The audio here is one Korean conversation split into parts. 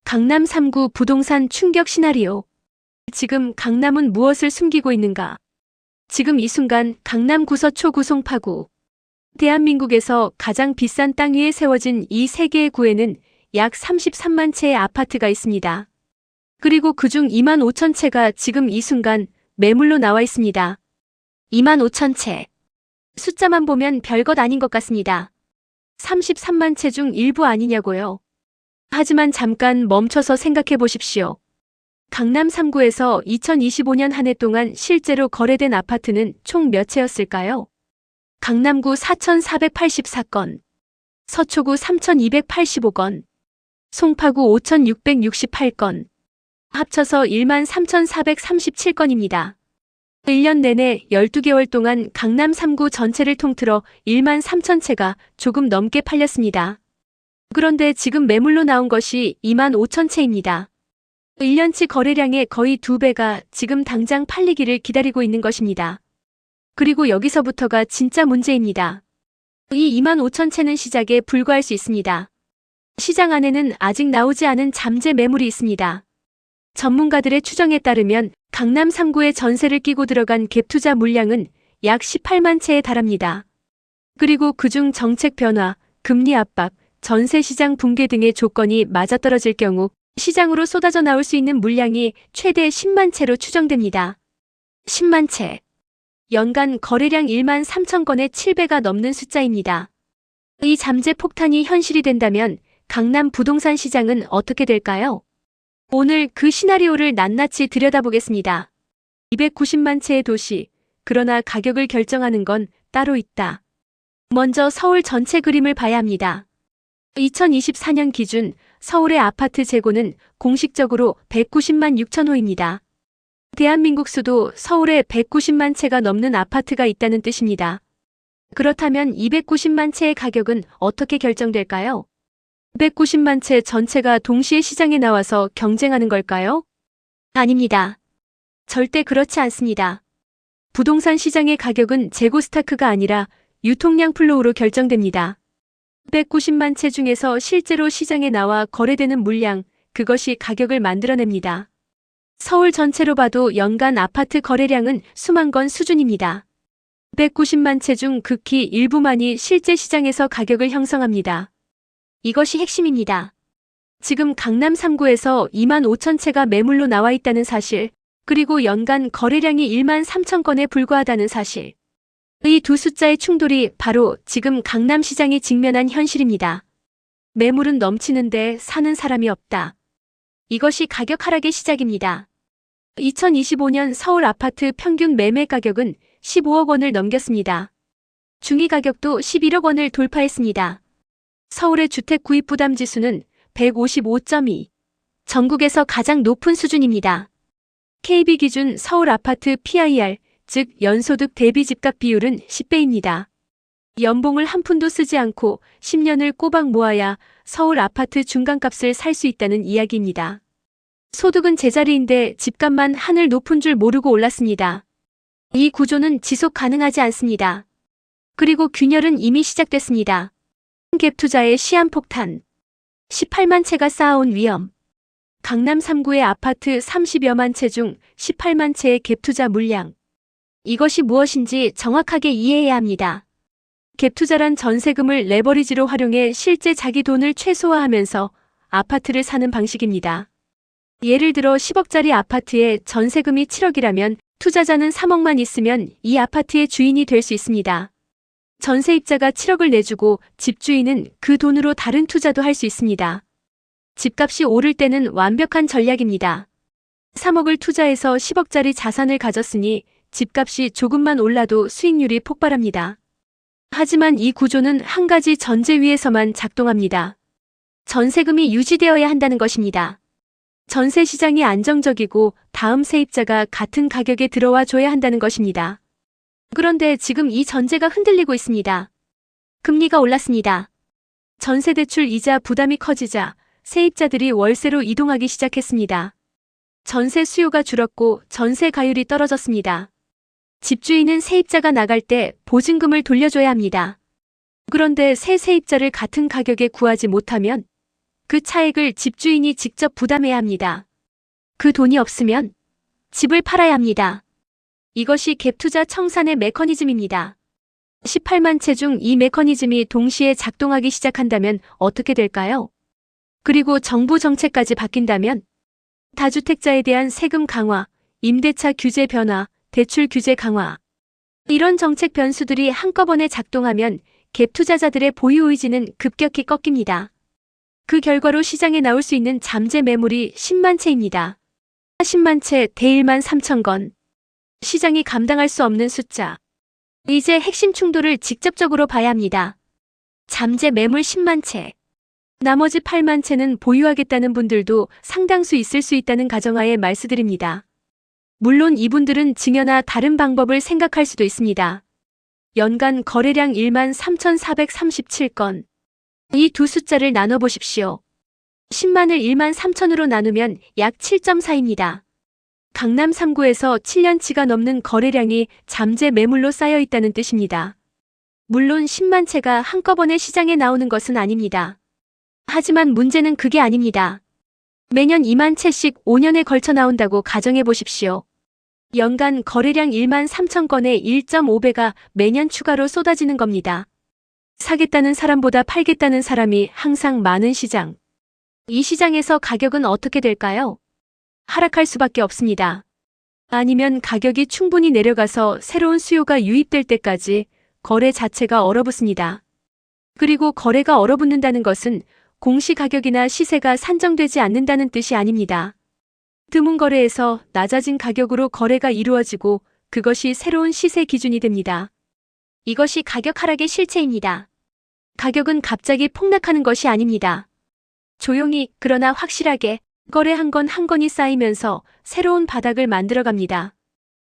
강남 3구 부동산 충격 시나리오. 지금 강남은 무엇을 숨기고 있는가? 지금 이 순간 강남 구서초구 송파구. 대한민국에서 가장 비싼 땅 위에 세워진 이 세 개의 구에는 약 33만 채의 아파트가 있습니다. 그리고 그중 2만 5천 채가 지금 이 순간 매물로 나와 있습니다. 2만 5천 채. 숫자만 보면 별것 아닌 것 같습니다. 33만 채 중 일부 아니냐고요. 하지만 잠깐 멈춰서 생각해 보십시오. 강남 3구에서 2025년 한 해 동안 실제로 거래된 아파트는 총 몇 채였을까요? 강남구 4,484건, 서초구 3,285건, 송파구 5,668건, 합쳐서 13,437건입니다. 1년 내내 12개월 동안 강남 3구 전체를 통틀어 1만 3천 채가 조금 넘게 팔렸습니다. 그런데 지금 매물로 나온 것이 2만 5천 채입니다. 1년치 거래량의 거의 2배가 지금 당장 팔리기를 기다리고 있는 것입니다. 그리고 여기서부터가 진짜 문제입니다. 이 2만 5천 채는 시작에 불과할 수 있습니다. 시장 안에는 아직 나오지 않은 잠재 매물이 있습니다. 전문가들의 추정에 따르면 강남 3구에 전세를 끼고 들어간 갭투자 물량은 약 18만 채에 달합니다. 그리고 그중 정책 변화, 금리 압박, 전세 시장 붕괴 등의 조건이 맞아떨어질 경우 시장으로 쏟아져 나올 수 있는 물량이 최대 10만 채로 추정됩니다. 10만 채. 연간 거래량 1만 3천 건의 7배가 넘는 숫자입니다. 이 잠재 폭탄이 현실이 된다면 강남 부동산 시장은 어떻게 될까요? 오늘 그 시나리오를 낱낱이 들여다보겠습니다. 290만 채의 도시, 그러나 가격을 결정하는 건 따로 있다. 먼저 서울 전체 그림을 봐야 합니다. 2024년 기준 서울의 아파트 재고는 공식적으로 190만 6천 호입니다. 대한민국 수도 서울에 190만 채가 넘는 아파트가 있다는 뜻입니다. 그렇다면 290만 채의 가격은 어떻게 결정될까요? 290만 채 전체가 동시에 시장에 나와서 경쟁하는 걸까요? 아닙니다. 절대 그렇지 않습니다. 부동산 시장의 가격은 재고 스타크가 아니라 유통량 플로우로 결정됩니다. 190만 채 중에서 실제로 시장에 나와 거래되는 물량, 그것이 가격을 만들어냅니다. 서울 전체로 봐도 연간 아파트 거래량은 수만 건 수준입니다. 190만 채 중 극히 일부만이 실제 시장에서 가격을 형성합니다. 이것이 핵심입니다. 지금 강남 3구에서 2만 5천 채가 매물로 나와 있다는 사실, 그리고 연간 거래량이 1만 3천 건에 불과하다는 사실. 이 두 숫자의 충돌이 바로 지금 강남 시장이 직면한 현실입니다. 매물은 넘치는데 사는 사람이 없다. 이것이 가격 하락의 시작입니다. 2025년 서울 아파트 평균 매매 가격은 15억 원을 넘겼습니다. 중위 가격도 11억 원을 돌파했습니다. 서울의 주택 구입 부담 지수는 155.2. 전국에서 가장 높은 수준입니다. KB 기준 서울 아파트 PIR, 즉 연소득 대비 집값 비율은 10배입니다. 연봉을 한 푼도 쓰지 않고 10년을 꼬박 모아야 서울 아파트 중간값을 살 수 있다는 이야기입니다. 소득은 제자리인데 집값만 하늘 높은 줄 모르고 올랐습니다. 이 구조는 지속 가능하지 않습니다. 그리고 균열은 이미 시작됐습니다. 갭 투자의 시한폭탄. 18만 채가 쌓아온 위험. 강남 3구의 아파트 30여만 채 중 18만 채의 갭 투자 물량. 이것이 무엇인지 정확하게 이해해야 합니다. 갭 투자란 전세금을 레버리지로 활용해 실제 자기 돈을 최소화하면서 아파트를 사는 방식입니다. 예를 들어 10억짜리 아파트에 전세금이 7억이라면 투자자는 3억만 있으면 이 아파트의 주인이 될 수 있습니다. 전세입자가 7억을 내주고 집주인은 그 돈으로 다른 투자도 할 수 있습니다. 집값이 오를 때는 완벽한 전략입니다. 3억을 투자해서 10억짜리 자산을 가졌으니 집값이 조금만 올라도 수익률이 폭발합니다. 하지만 이 구조는 한 가지 전제 위에서만 작동합니다. 전세금이 유지되어야 한다는 것입니다. 전세 시장이 안정적이고 다음 세입자가 같은 가격에 들어와 줘야 한다는 것입니다. 그런데 지금 이 전제가 흔들리고 있습니다. 금리가 올랐습니다. 전세대출 이자 부담이 커지자 세입자들이 월세로 이동하기 시작했습니다. 전세 수요가 줄었고 전세 가율이 떨어졌습니다. 집주인은 세입자가 나갈 때 보증금을 돌려줘야 합니다. 그런데 새 세입자를 같은 가격에 구하지 못하면 그 차액을 집주인이 직접 부담해야 합니다. 그 돈이 없으면 집을 팔아야 합니다. 이것이 갭투자 청산의 메커니즘입니다. 18만 채 중 이 메커니즘이 동시에 작동하기 시작한다면 어떻게 될까요? 그리고 정부 정책까지 바뀐다면 다주택자에 대한 세금 강화, 임대차 규제 변화, 대출 규제 강화. 이런 정책 변수들이 한꺼번에 작동하면 갭 투자자들의 보유 의지는 급격히 꺾입니다. 그 결과로 시장에 나올 수 있는 잠재 매물이 10만 채입니다. 10만 채 대 1만 3천 건. 시장이 감당할 수 없는 숫자. 이제 핵심 충돌을 직접적으로 봐야 합니다. 잠재 매물 10만 채. 나머지 8만 채는 보유하겠다는 분들도 상당수 있을 수 있다는 가정하에 말씀드립니다. 물론 이분들은 증여나 다른 방법을 생각할 수도 있습니다. 연간 거래량 1만 3,437건. 이 두 숫자를 나눠보십시오. 10만을 1만 3천으로 나누면 약 7.4입니다. 강남 3구에서 7년치가 넘는 거래량이 잠재 매물로 쌓여 있다는 뜻입니다. 물론 10만 채가 한꺼번에 시장에 나오는 것은 아닙니다. 하지만 문제는 그게 아닙니다. 매년 2만 채씩 5년에 걸쳐 나온다고 가정해 보십시오. 연간 거래량 1만 3천 건의 1.5배가 매년 추가로 쏟아지는 겁니다. 사겠다는 사람보다 팔겠다는 사람이 항상 많은 시장. 이 시장에서 가격은 어떻게 될까요? 하락할 수밖에 없습니다. 아니면 가격이 충분히 내려가서 새로운 수요가 유입될 때까지 거래 자체가 얼어붙습니다. 그리고 거래가 얼어붙는다는 것은 공시가격이나 시세가 산정되지 않는다는 뜻이 아닙니다. 드문 거래에서 낮아진 가격으로 거래가 이루어지고 그것이 새로운 시세 기준이 됩니다. 이것이 가격 하락의 실체입니다. 가격은 갑자기 폭락하는 것이 아닙니다. 조용히 그러나 확실하게 거래 한 건 한 건이 쌓이면서 새로운 바닥을 만들어갑니다.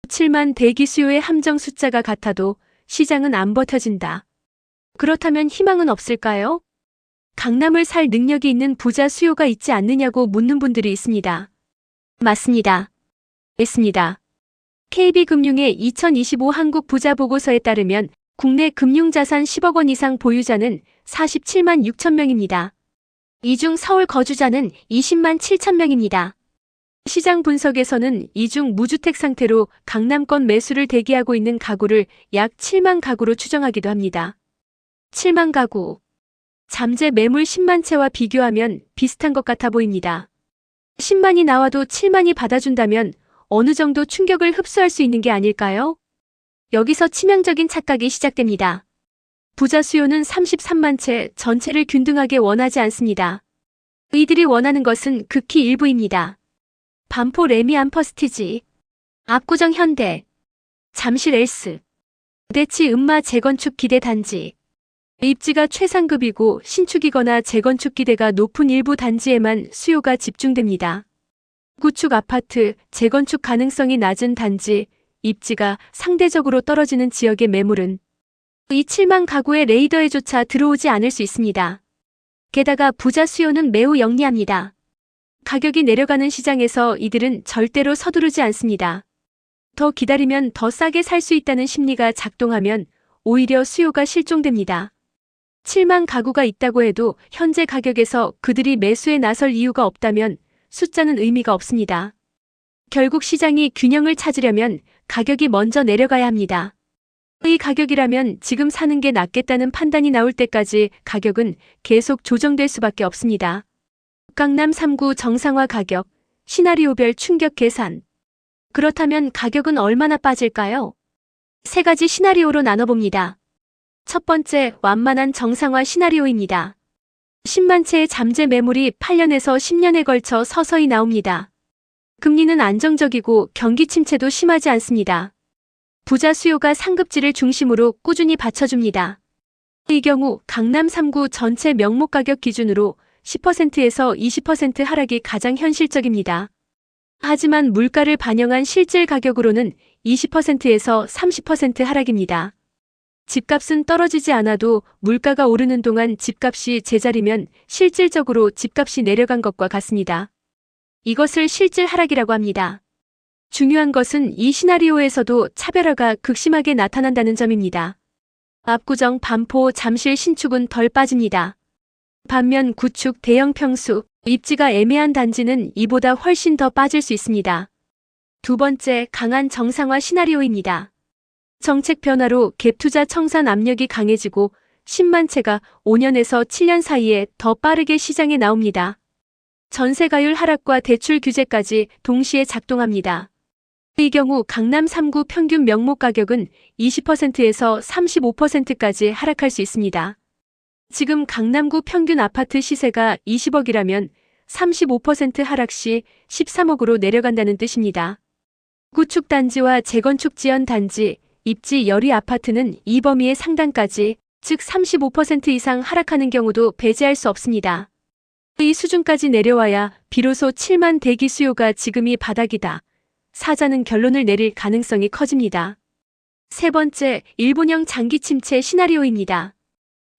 7만 대기 수요의 함정 숫자가 같아도 시장은 안 버텨진다. 그렇다면 희망은 없을까요? 강남을 살 능력이 있는 부자 수요가 있지 않느냐고 묻는 분들이 있습니다. 맞습니다. 있습니다. KB금융의 2025 한국 부자 보고서에 따르면 국내 금융자산 10억 원 이상 보유자는 47만 6천 명입니다. 이 중 서울 거주자는 20만 7천 명입니다. 시장 분석에서는 이 중 무주택 상태로 강남권 매수를 대기하고 있는 가구를 약 7만 가구로 추정하기도 합니다. 7만 가구. 잠재 매물 10만 채와 비교하면 비슷한 것 같아 보입니다. 10만이 나와도 7만이 받아준다면 어느 정도 충격을 흡수할 수 있는 게 아닐까요? 여기서 치명적인 착각이 시작됩니다. 부자 수요는 33만 채 전체를 균등하게 원하지 않습니다. 이들이 원하는 것은 극히 일부입니다. 반포 레미 암퍼스티지, 압구정 현대, 잠실 엘스, 대치 음마 재건축 기대 단지. 입지가 최상급이고 신축이거나 재건축 기대가 높은 일부 단지에만 수요가 집중됩니다. 구축 아파트, 재건축 가능성이 낮은 단지, 입지가 상대적으로 떨어지는 지역의 매물은 이 7만 가구의 레이더에조차 들어오지 않을 수 있습니다. 게다가 부자 수요는 매우 영리합니다. 가격이 내려가는 시장에서 이들은 절대로 서두르지 않습니다. 더 기다리면 더 싸게 살 수 있다는 심리가 작동하면 오히려 수요가 실종됩니다. 7만 가구가 있다고 해도 현재 가격에서 그들이 매수에 나설 이유가 없다면 숫자는 의미가 없습니다. 결국 시장이 균형을 찾으려면 가격이 먼저 내려가야 합니다. 이 가격이라면 지금 사는 게 낫겠다는 판단이 나올 때까지 가격은 계속 조정될 수밖에 없습니다. 강남 3구 정상화 가격, 시나리오별 충격 계산. 그렇다면 가격은 얼마나 빠질까요? 세 가지 시나리오로 나눠봅니다. 첫 번째, 완만한 정상화 시나리오입니다. 10만 채의 잠재 매물이 8년에서 10년에 걸쳐 서서히 나옵니다. 금리는 안정적이고 경기 침체도 심하지 않습니다. 부자 수요가 상급지를 중심으로 꾸준히 받쳐줍니다. 이 경우 강남 3구 전체 명목 가격 기준으로 10%에서 20% 하락이 가장 현실적입니다. 하지만 물가를 반영한 실질 가격으로는 20%에서 30% 하락입니다. 집값은 떨어지지 않아도 물가가 오르는 동안 집값이 제자리면 실질적으로 집값이 내려간 것과 같습니다. 이것을 실질 하락이라고 합니다. 중요한 것은 이 시나리오에서도 차별화가 극심하게 나타난다는 점입니다. 압구정, 반포, 잠실, 신축은 덜 빠집니다. 반면 구축, 대형 평수, 입지가 애매한 단지는 이보다 훨씬 더 빠질 수 있습니다. 두 번째, 강한 정상화 시나리오입니다. 정책 변화로 갭 투자 청산 압력이 강해지고 10만 채가 5년에서 7년 사이에 더 빠르게 시장에 나옵니다. 전세가율 하락과 대출 규제까지 동시에 작동합니다. 이 경우 강남 3구 평균 명목 가격은 20%에서 35%까지 하락할 수 있습니다. 지금 강남구 평균 아파트 시세가 20억이라면 35% 하락 시 13억으로 내려간다는 뜻입니다. 구축 단지와 재건축 지연 단지, 입지 열이 아파트는 이 범위의 상단까지, 즉 35% 이상 하락하는 경우도 배제할 수 없습니다. 이 수준까지 내려와야 비로소 7만 대기 수요가 지금이 바닥이다. 사자는 결론을 내릴 가능성이 커집니다. 세 번째, 일본형 장기 침체 시나리오입니다.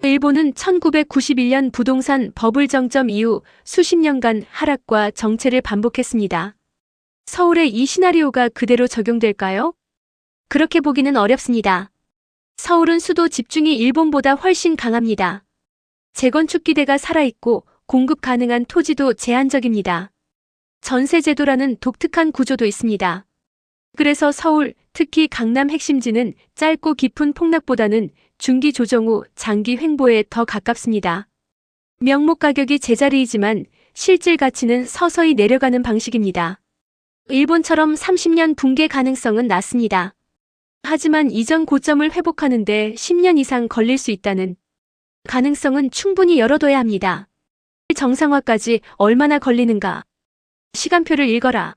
일본은 1991년 부동산 버블 정점 이후 수십 년간 하락과 정체를 반복했습니다. 서울에 이 시나리오가 그대로 적용될까요? 그렇게 보기는 어렵습니다. 서울은 수도 집중이 일본보다 훨씬 강합니다. 재건축 기대가 살아있고 공급 가능한 토지도 제한적입니다. 전세제도라는 독특한 구조도 있습니다. 그래서 서울, 특히 강남 핵심지는 짧고 깊은 폭락보다는 중기 조정 후 장기 횡보에 더 가깝습니다. 명목 가격이 제자리이지만 실질 가치는 서서히 내려가는 방식입니다. 일본처럼 30년 붕괴 가능성은 낮습니다. 하지만 이전 고점을 회복하는데 10년 이상 걸릴 수 있다는 가능성은 충분히 열어둬야 합니다. 정상화까지 얼마나 걸리는가? 시간표를 읽어라.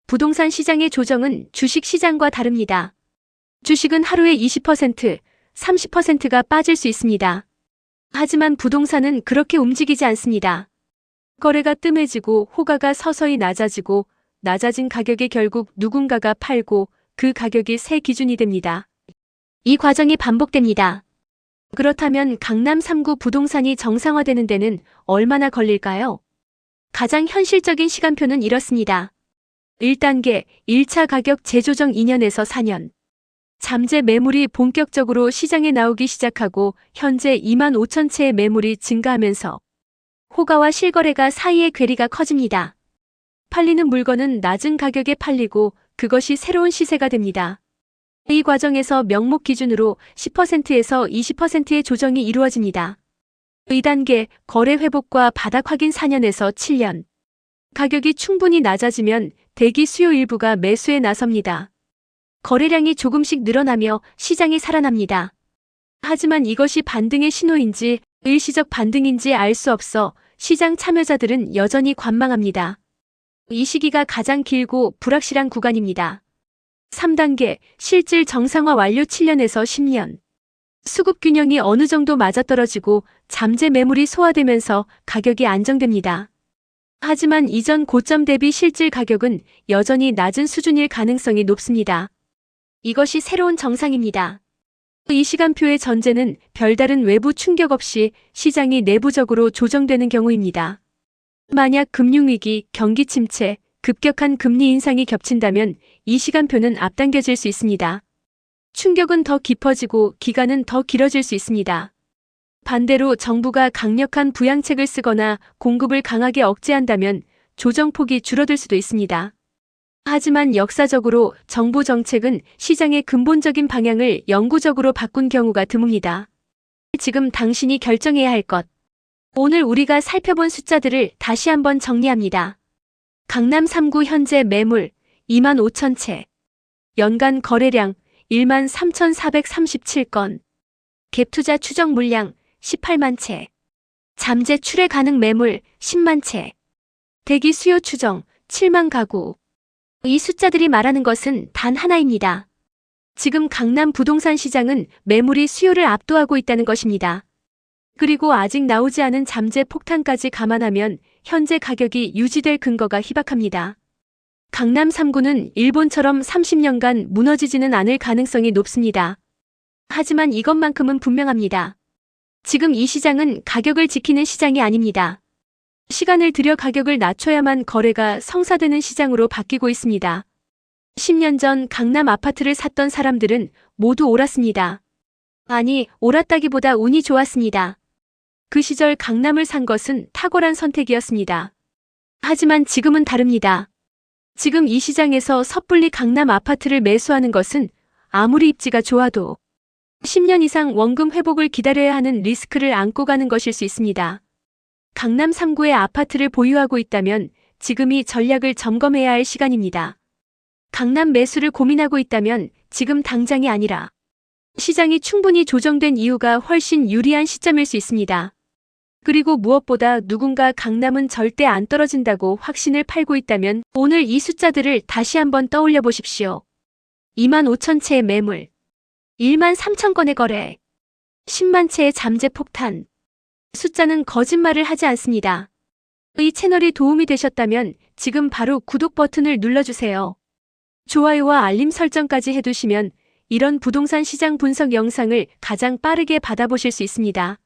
부동산 시장의 조정은 주식 시장과 다릅니다. 주식은 하루에 20%, 30%가 빠질 수 있습니다. 하지만 부동산은 그렇게 움직이지 않습니다. 거래가 뜸해지고 호가가 서서히 낮아지고 낮아진 가격에 결국 누군가가 팔고 그 가격이 새 기준이 됩니다. 이 과정이 반복됩니다. 그렇다면 강남 3구 부동산이 정상화되는 데는 얼마나 걸릴까요? 가장 현실적인 시간표는 이렇습니다. 1단계, 1차 가격 재조정 2년에서 4년. 잠재 매물이 본격적으로 시장에 나오기 시작하고 현재 2만 5천 채의 매물이 증가하면서 호가와 실거래가 사이의 괴리가 커집니다. 팔리는 물건은 낮은 가격에 팔리고 그것이 새로운 시세가 됩니다. 이 과정에서 명목 기준으로 10%에서 20%의 조정이 이루어집니다. 2단계, 거래 회복과 바닥 확인 4년에서 7년. 가격이 충분히 낮아지면 대기 수요 일부가 매수에 나섭니다. 거래량이 조금씩 늘어나며 시장이 살아납니다. 하지만 이것이 반등의 신호인지 일시적 반등인지 알 수 없어 시장 참여자들은 여전히 관망합니다. 이 시기가 가장 길고 불확실한 구간입니다. 3단계, 실질 정상화 완료 7년에서 10년. 수급 균형이 어느 정도 맞아떨어지고 잠재 매물이 소화되면서 가격이 안정됩니다. 하지만 이전 고점 대비 실질 가격은 여전히 낮은 수준일 가능성이 높습니다. 이것이 새로운 정상입니다. 이 시간표의 전제는 별다른 외부 충격 없이 시장이 내부적으로 조정되는 경우입니다. 만약 금융위기, 경기 침체, 급격한 금리 인상이 겹친다면 이 시간표는 앞당겨질 수 있습니다. 충격은 더 깊어지고 기간은 더 길어질 수 있습니다. 반대로 정부가 강력한 부양책을 쓰거나 공급을 강하게 억제한다면 조정폭이 줄어들 수도 있습니다. 하지만 역사적으로 정부 정책은 시장의 근본적인 방향을 영구적으로 바꾼 경우가 드뭅니다. 지금 당신이 결정해야 할 것. 오늘 우리가 살펴본 숫자들을 다시 한번 정리합니다. 강남 3구 현재 매물 2만 5천 채. 연간 거래량 1만 3,437건. 갭투자 추정 물량 18만 채. 잠재 출회 가능 매물 10만 채. 대기 수요 추정 7만 가구. 이 숫자들이 말하는 것은 단 하나입니다. 지금 강남 부동산 시장은 매물이 수요를 압도하고 있다는 것입니다. 그리고 아직 나오지 않은 잠재 폭탄까지 감안하면 현재 가격이 유지될 근거가 희박합니다. 강남 3구는 일본처럼 30년간 무너지지는 않을 가능성이 높습니다. 하지만 이것만큼은 분명합니다. 지금 이 시장은 가격을 지키는 시장이 아닙니다. 시간을 들여 가격을 낮춰야만 거래가 성사되는 시장으로 바뀌고 있습니다. 10년 전 강남 아파트를 샀던 사람들은 모두 옳았습니다. 아니, 옳았다기보다 운이 좋았습니다. 그 시절 강남을 산 것은 탁월한 선택이었습니다. 하지만 지금은 다릅니다. 지금 이 시장에서 섣불리 강남 아파트를 매수하는 것은 아무리 입지가 좋아도 10년 이상 원금 회복을 기다려야 하는 리스크를 안고 가는 것일 수 있습니다. 강남 3구의 아파트를 보유하고 있다면 지금이 전략을 점검해야 할 시간입니다. 강남 매수를 고민하고 있다면 지금 당장이 아니라 시장이 충분히 조정된 이유가 훨씬 유리한 시점일 수 있습니다. 그리고 무엇보다 누군가 강남은 절대 안 떨어진다고 확신을 팔고 있다면 오늘 이 숫자들을 다시 한번 떠올려 보십시오. 2만 5천 채의 매물, 1만 3천 건의 거래, 10만 채의 잠재 폭탄. 숫자는 거짓말을 하지 않습니다. 이 채널이 도움이 되셨다면 지금 바로 구독 버튼을 눌러주세요. 좋아요와 알림 설정까지 해두시면 이런 부동산 시장 분석 영상을 가장 빠르게 받아보실 수 있습니다.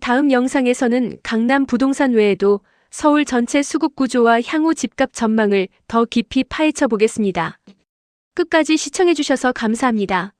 다음 영상에서는 강남 부동산 외에도 서울 전체 수급 구조와 향후 집값 전망을 더 깊이 파헤쳐 보겠습니다. 끝까지 시청해주셔서 감사합니다.